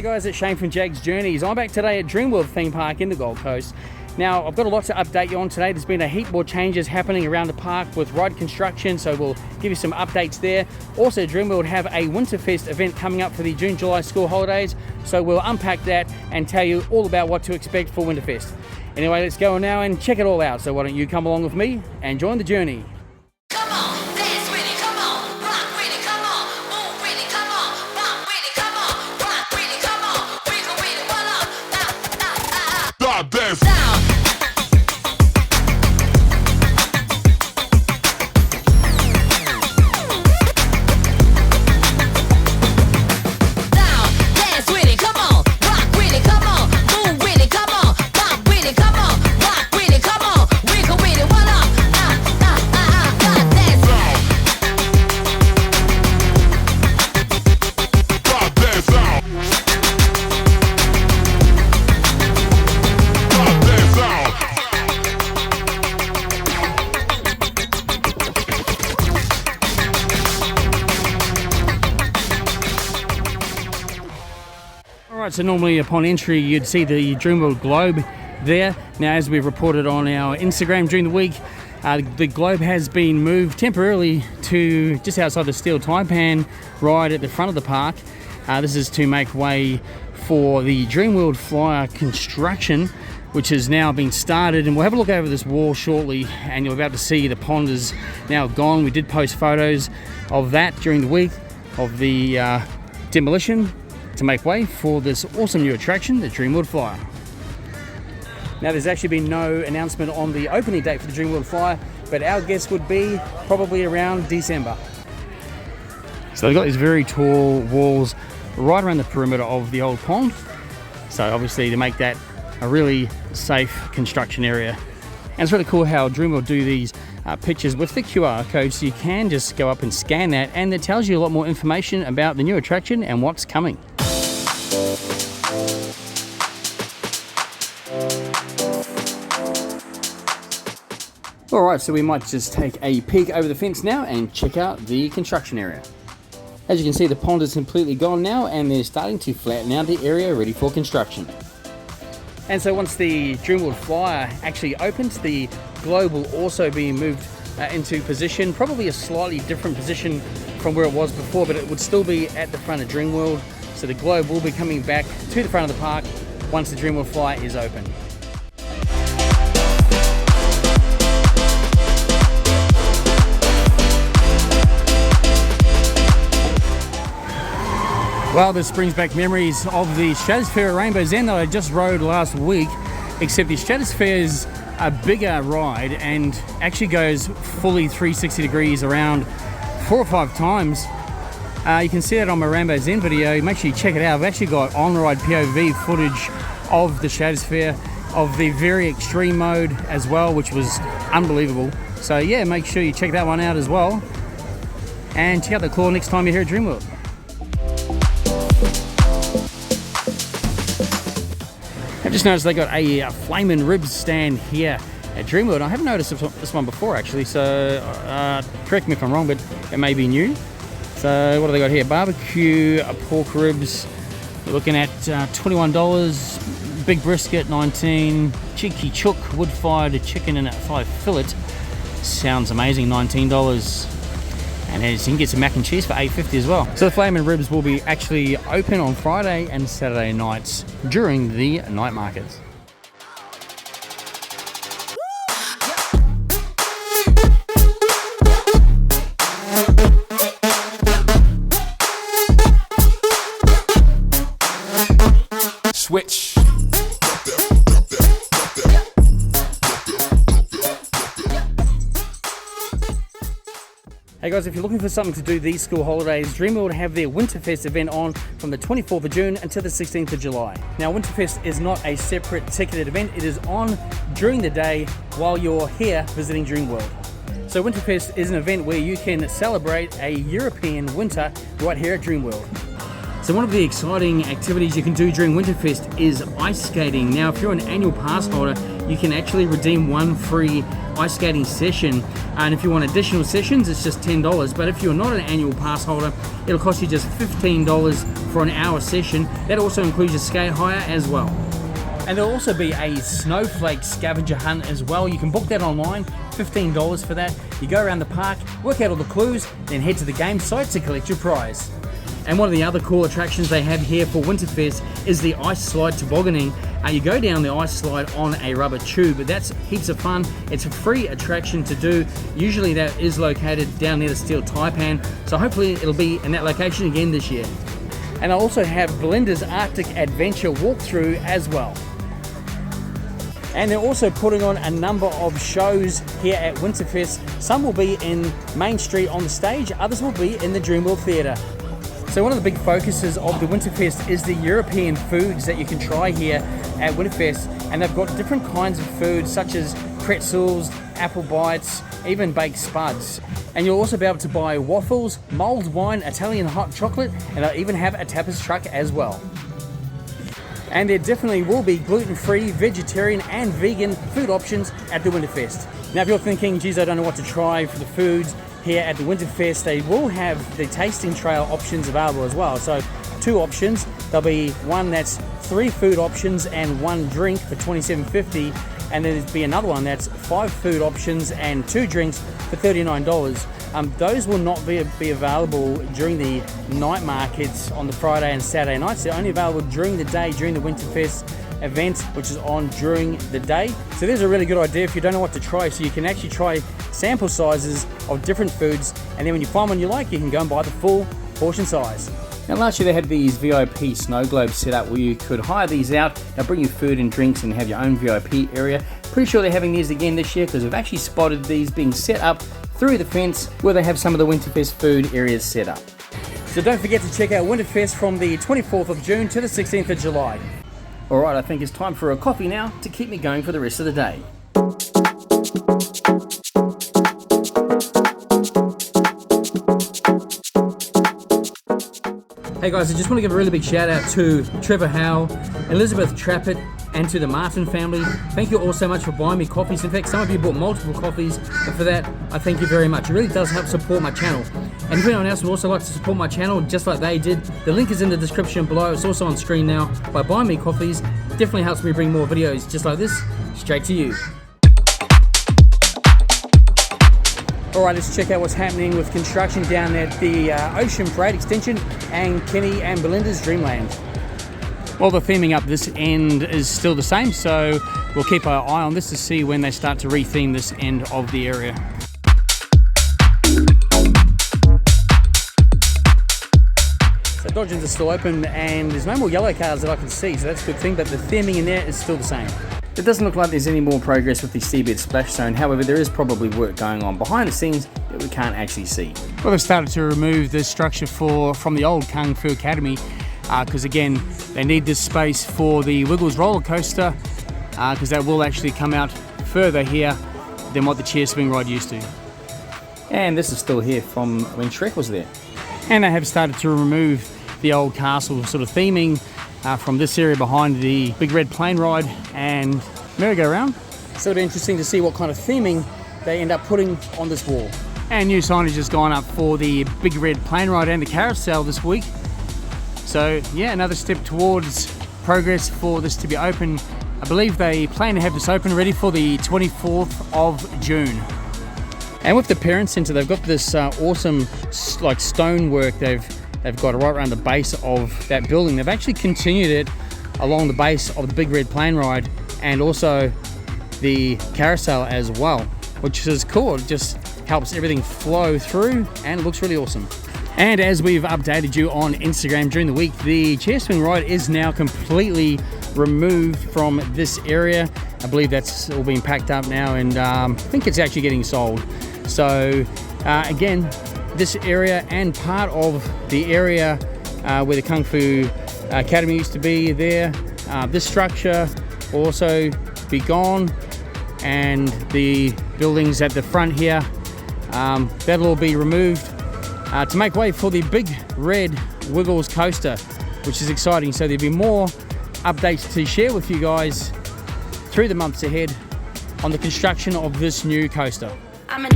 Hey guys, it's Shane from Jaggs Journeys. I'm back today at Dreamworld Themepark in the Gold Coast. Now, I've got a lot to update you on today. There's been a heap more changes happening around the park with ride construction, so we'll give you some updates there. Also, Dreamworld have a Winterfest event coming up for the June-July school holidays, so we'll unpack that and tell you all about what to expect for Winterfest. Anyway, let's go now and check it all out. So why don't you come along with me and join the journey. Alright, so normally upon entry you'd see the Dreamworld globe there. Now, as we've reported on our Instagram during the week, the globe has been moved temporarily to just outside the steel taipan right at the front of the park. This is to make way for the Dreamworld Flyer construction, which has now been started, and we'll have a look over this wall shortly and you're about to see the pond is now gone. We did post photos of that during the week of the demolition to make way for this awesome new attraction, the Dreamworld Flyer. Now, there's actually been no announcement on the opening date for the Dreamworld Flyer, but our guess would be probably around December. So they've got these very tall walls right around the perimeter of the old pond, so obviously to make that a really safe construction area. And it's really cool how Dreamworld do these pictures with the QR code, so you can just go up and scan that and it tells you a lot more information about the new attraction and what's coming. Alright, so we might just take a peek over the fence now and check out the construction area. As you can see, the pond is completely gone now and they're starting to flatten out the area ready for construction. And so once the Dreamworld Flyer actually opens, the globe will also be moved into position, probably a slightly different position from where it was before, but it would still be at the front of Dreamworld. So the globe will be coming back to the front of the park once the Dreamworld Flyer is open. Well, this brings back memories of the Stratosphere Rainbow's End that I just rode last week, except the Stratosphere is a bigger ride and actually goes fully 360 degrees around 4 or 5 times. You can see that on my Rainbow's End video. Make sure you check it out. I've actually got on-ride POV footage of the Stratosphere, of the very extreme mode as well, which was unbelievable. So yeah, make sure you check that one out as well. And check out the claw next time you're here at Dreamworld. I've just noticed they got a flaming ribs stand here at Dreamworld. I haven't noticed this one before actually, so correct me if I'm wrong, but it may be new. So what do they got here? Barbecue pork ribs, we're looking at $21. Big brisket, $19. Cheeky chook, wood-fired chicken in a 5 fillet. Sounds amazing, $19. And as you can get some mac and cheese for $8.50 as well. So the flaming ribs will be actually open on Friday and Saturday nights during the night markets. Switch. Hey guys, if you're looking for something to do these school holidays, Dreamworld have their Winterfest event on from the 24th of June until the 16th of July. Now, Winterfest is not a separate ticketed event. It is on during the day while you're here visiting Dreamworld. So Winterfest is an event where you can celebrate a European winter right here at Dreamworld. So one of the exciting activities you can do during Winterfest is ice skating. Now, if you're an annual pass holder, you can actually redeem one free ice skating session. And if you want additional sessions, it's just $10. But if you're not an annual pass holder, it'll cost you just $15 for an hour session. That also includes your skate hire as well. And there'll also be a snowflake scavenger hunt as well. You can book that online, $15 for that. You go around the park, work out all the clues, then head to the game site to collect your prize. And one of the other cool attractions they have here for Winterfest is the ice slide tobogganing. You go down the ice slide on a rubber tube, but that's heaps of fun. It's a free attraction to do. Usually that is located down near the steel taipan, so hopefully it'll be in that location again this year. And I also have Belinda's Arctic Adventure walkthrough as well. And they're also putting on a number of shows here at Winterfest. Some will be in Main Street on the stage, others will be in the Dreamworld Theatre. So one of the big focuses of the Winterfest is the European foods that you can try here at Winterfest. And they've got different kinds of food such as pretzels, apple bites, even baked spuds. And you'll also be able to buy waffles, mulled wine, Italian hot chocolate, and they'll even have a tapas truck as well. And there definitely will be gluten-free, vegetarian and vegan food options at the Winterfest. Now if you're thinking, geez, I don't know what to try for the foods here at the Winterfest, they will have the tasting trail options available as well. So 2 options, there'll be one that's 3 food options and 1 drink for $27.50, and then there'll be another one that's 5 food options and 2 drinks for $39. Those will not be available during the night markets on the Friday and Saturday nights. They're only available during the day, during the Winterfest event, which is on during the day. So there's a really good idea if you don't know what to try. So you can actually try sample sizes of different foods, and then when you find one you like, you can go and buy the full portion size. Now last year they had these VIP snow globes set up where you could hire these out. They'll bring you food and drinks and have your own VIP area. Pretty sure they're having these again this year because we've actually spotted these being set up through the fence where they have some of the Winterfest food areas set up. So don't forget to check out Winterfest from the 24th of June to the 16th of July. Alright, I think it's time for a coffee now to keep me going for the rest of the day. Hey guys, I just want to give a really big shout out to Trevor Howe, Elizabeth Trappett, and to the Martin family. Thank you all so much for buying me coffees. In fact, some of you bought multiple coffees, and for that, I thank you very much. It really does help support my channel. And if anyone else would also like to support my channel just like they did, the link is in the description below. It's also on screen now. By buying me coffees, definitely helps me bring more videos just like this, straight to you. Alright, let's check out what's happening with construction down at the Ocean Parade Extension and Kenny and Belinda's Dreamland. Well, the theming up this end is still the same, so we'll keep our eye on this to see when they start to re-theme this end of the area. So Dodgems are still open and there's no more yellow cars that I can see, so that's a good thing, but the theming in there is still the same. It doesn't look like there's any more progress with the Seabed Splash Zone, however there is probably work going on behind the scenes that we can't actually see. Well, they've started to remove the structure from the old Kung Fu Academy because again they need this space for the Wiggles roller coaster because that will actually come out further here than what the chair swing ride used to. And this is still here from when Shrek was there. And they have started to remove the old castle sort of theming from this area behind the Big Red Plane Ride and merry-go-round. So it'll be interesting to see what kind of theming they end up putting on this wall. And new signage has gone up for the Big Red Plane Ride and the carousel this week. So yeah, another step towards progress for this to be open. I believe they plan to have this open ready for the 24th of June. And with the Parent Centre, they've got this awesome like stonework they've got right around the base of that building. They've actually continued it along the base of the Big Red Plane Ride and also the carousel as well, which is cool. It just helps everything flow through and it looks really awesome. And as we've updated you on Instagram during the week, the chair swing ride is now completely removed from this area. I believe that's all being packed up now and I think it's actually getting sold. So again, this area and part of the area where the Kung Fu Academy used to be there, this structure will also be gone, and the buildings at the front here, that'll all be removed to make way for the Big Red Wiggles coaster, which is exciting. So there'll be more updates to share with you guys through the months ahead. on the construction of this new coaster. I'm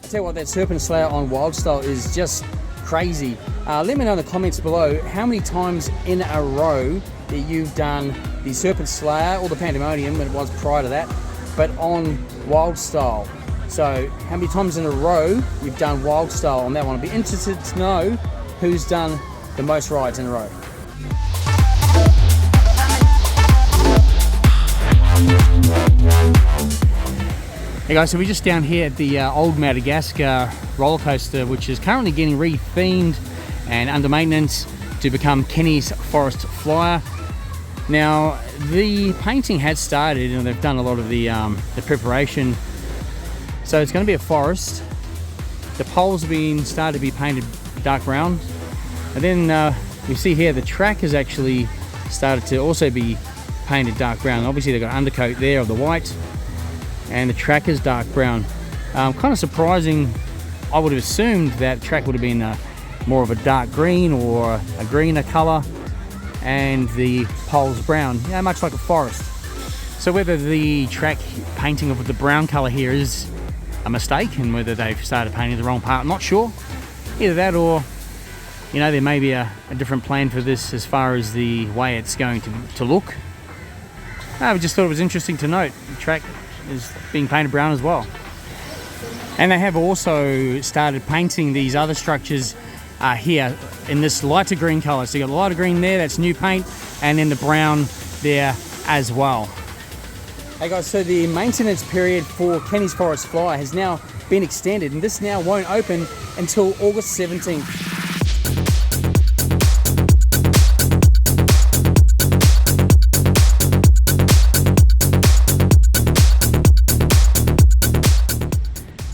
Tell you what, that Serpent Slayer on Wild Style is just crazy. Let me know in the comments below how many times in a row that you've done the Serpent Slayer or the Pandemonium, when it was prior to that, but on Wild Style. So how many times in a row you've done Wild Style on that one. I'd be interested to know who's done the most rides in a row. Hey guys, so we're just down here at the old Madagascar roller coaster, which is currently getting rethemed and under maintenance to become Kenny's Forest Flyer. Now, the painting has started and they've done a lot of the preparation. So it's going to be a forest. The poles have been started to be painted dark brown. And then we see here the track has actually started to also be painted dark brown. Obviously they've got an undercoat there of the white, and the track is dark brown. Kind of surprising. I would have assumed that track would have been more of a dark green or a greener color, and the poles brown, yeah, much like a forest. So whether the track painting of the brown color here is a mistake, and whether they've started painting the wrong part, I'm not sure. Either that, or you know, there may be a different plan for this as far as the way it's going to look. I just thought it was interesting to note the track is being painted brown as well. And they have also started painting these other structures here in this lighter green color. So you got the lighter green there, that's new paint, and then the brown there as well. Hey guys, so the maintenance period for Kenny's Forest Flyer has now been extended, and this now won't open until August 17th.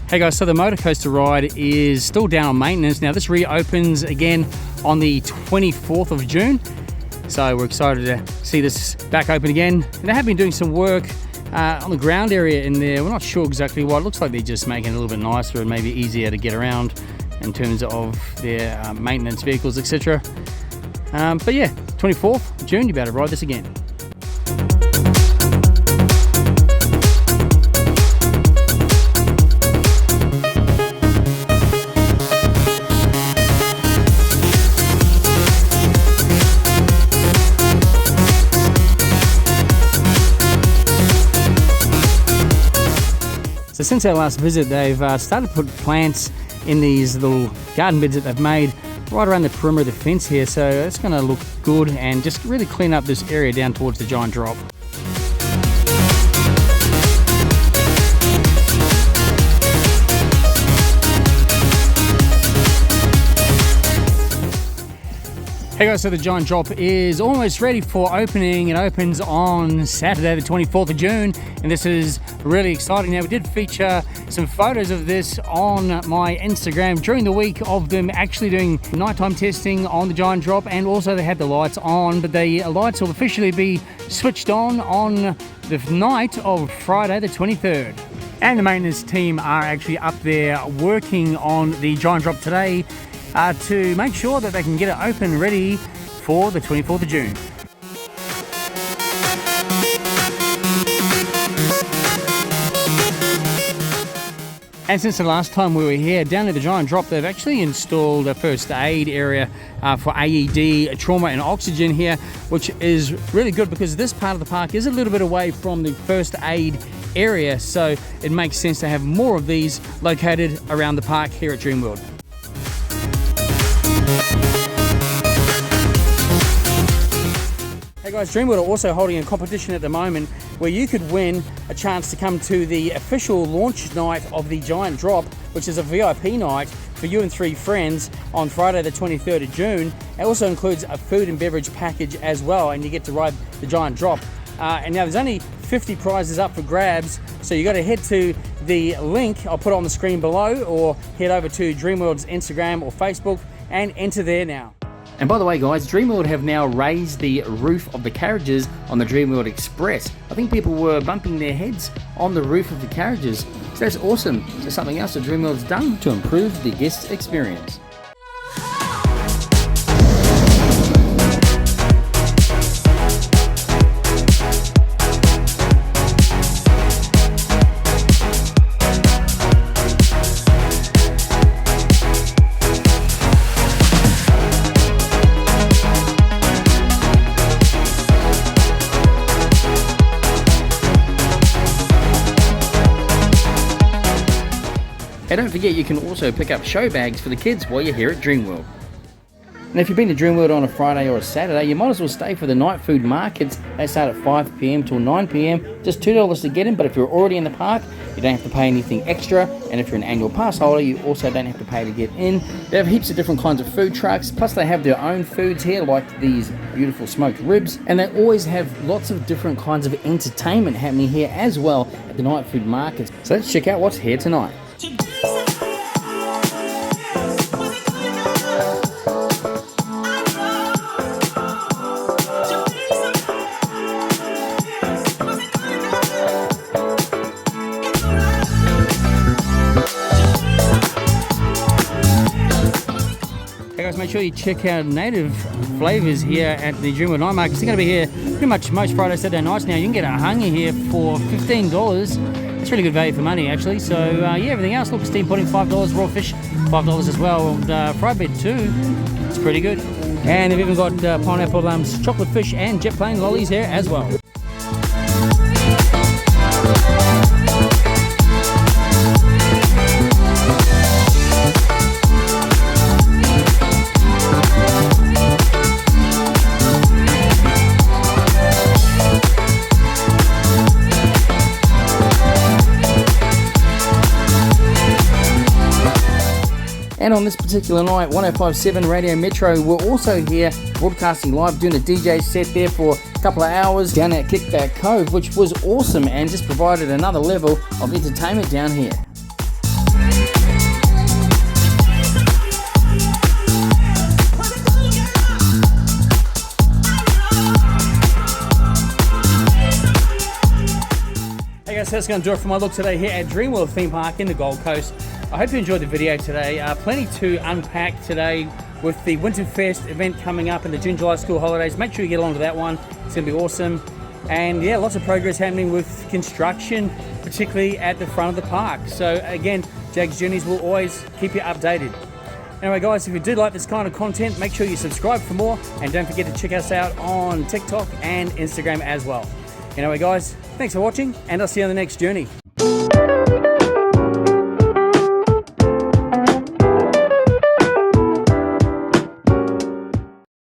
Hey guys, so the motor coaster ride is still down on maintenance. Now this reopens again on the 24th of June. So we're excited to see this back open again. And they have been doing some work on the ground area in there. We're not sure exactly what. It looks like they're just making it a little bit nicer and maybe easier to get around in terms of their maintenance vehicles, etc. But yeah, 24th of June, you better ride this again. So since our last visit, they've started to put plants in these little garden beds that they've made right around the perimeter of the fence here. So it's going to look good and just really clean up this area down towards the giant drop. Hey guys, so the giant drop is almost ready for opening. It opens on Saturday the 24th of June, and this is really exciting. Now, we did feature some photos of this on my Instagram during the week of them actually doing nighttime testing on the giant drop, and also they had the lights on, but the lights will officially be switched on the night of Friday the 23rd. And the maintenance team are actually up there working on the giant drop today to make sure that they can get it open ready for the 24th of June. And since the last time we were here, down at the giant drop, they've actually installed a first aid area for AED, trauma and oxygen here, which is really good because this part of the park is a little bit away from the first aid area, so it makes sense to have more of these located around the park here at Dreamworld. Hey guys, Dreamworld are also holding a competition at the moment where you could win a chance to come to the official launch night of the Giant Drop, which is a VIP night for you and 3 friends on Friday the 23rd of June. It also includes a food and beverage package as well, and you get to ride the Giant Drop. And now there's only 50 prizes up for grabs, so you got to head to the link I'll put on the screen below, or head over to Dreamworld's Instagram or Facebook and enter there now. And by the way guys, Dreamworld have now raised the roof of the carriages on the Dreamworld Express. I think people were bumping their heads on the roof of the carriages. So that's awesome. So something else that Dreamworld's done to improve the guest experience. And don't forget, you can also pick up show bags for the kids while you're here at Dreamworld. And if you've been to Dreamworld on a Friday or a Saturday, you might as well stay for the night food markets. They start at 5 p.m. till 9 p.m. Just $2 to get in, but if you're already in the park, you don't have to pay anything extra. And if you're an annual pass holder, you also don't have to pay to get in. They have heaps of different kinds of food trucks, plus they have their own foods here, like these beautiful smoked ribs. And they always have lots of different kinds of entertainment happening here as well at the night food markets. So let's check out what's here tonight. Hey guys, make sure you check out native flavors here at the Dreamworld Night Market. It's going to be here pretty much most Friday, Saturday nights now. You can get a hanger here for $15. It's really good value for money actually. So yeah, everything else, look, steam pudding $5, raw fish $5 as well, and fried bed too. It's pretty good. And they've even got pineapple chocolate fish and jet plane lollies here as well. And on this particular night, 105.7 Radio Metro were also here broadcasting live, doing a DJ set there for a couple of hours down at Kickback Cove, which was awesome and just provided another level of entertainment down here. Hey guys, that's going to do it for my look today here at Dreamworld Themepark in the Gold Coast. I hope you enjoyed the video today. Plenty to unpack today with the Winterfest event coming up in the June, July school holidays. Make sure you get along to that one. It's going to be awesome. And yeah, lots of progress happening with construction, particularly at the front of the park. So again, Jaggs Journeys will always keep you updated. Anyway guys, if you did like this kind of content, make sure you subscribe for more. And don't forget to check us out on TikTok and Instagram as well. Anyway guys, thanks for watching, and I'll see you on the next journey.